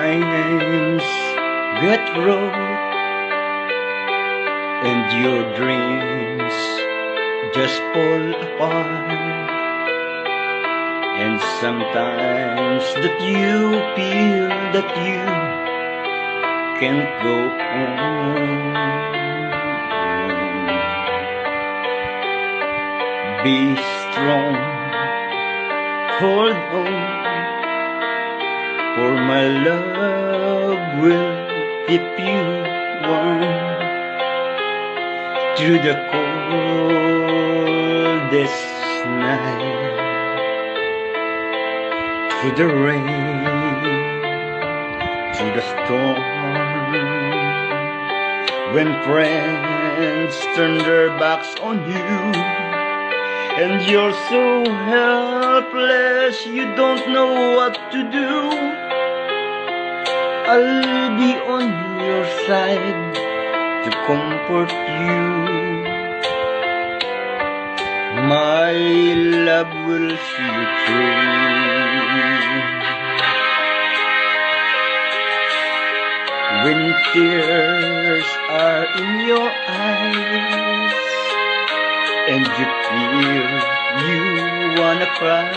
times get rough and your dreams just fall apart, and sometimes that you feel that you can't go on. Be strong, hold on, for my love will keep you warm through the coldest night, through the rain, through the storm. When friends turn their backs on you and you're so helpless, you don't know what to do, I'll be on your side to comfort you. My love will see you through. When tears are in your eyes and you feel you wanna cry,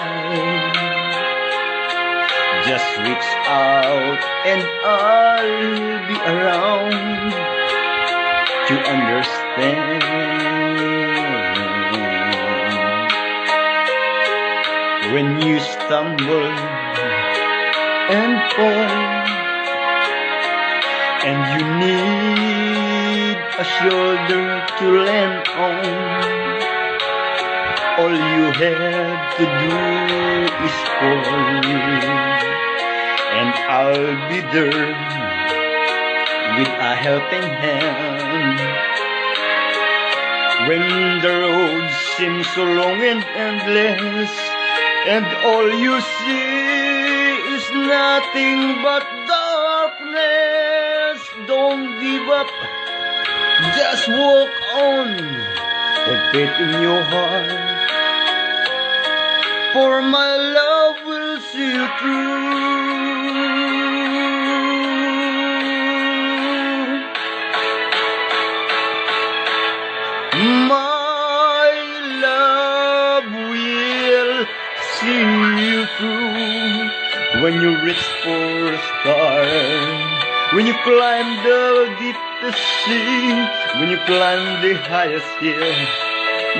just reach out and I'll be around to understand. When you stumble and fall and you need a shoulder to lean on, all you have to do is call, and I'll be there with a helping hand. When the road seems so long and endless, and all you see is nothing but darkness, don't give up, just walk on, have faith in your heart, for my love will see you through. My love will see you through. When you reach for a star, when you climb the deepest sea, when you climb the highest hill,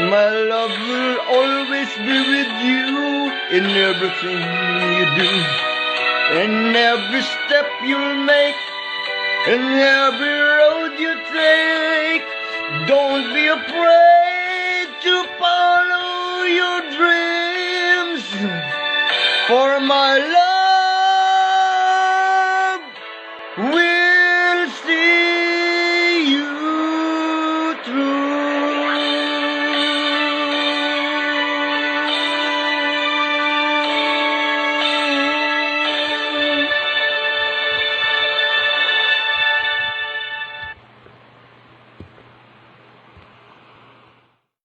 my love will always be with you in everything you do, in every step you'll make, in every road you take. Don't be afraid to follow your dreams, for my love will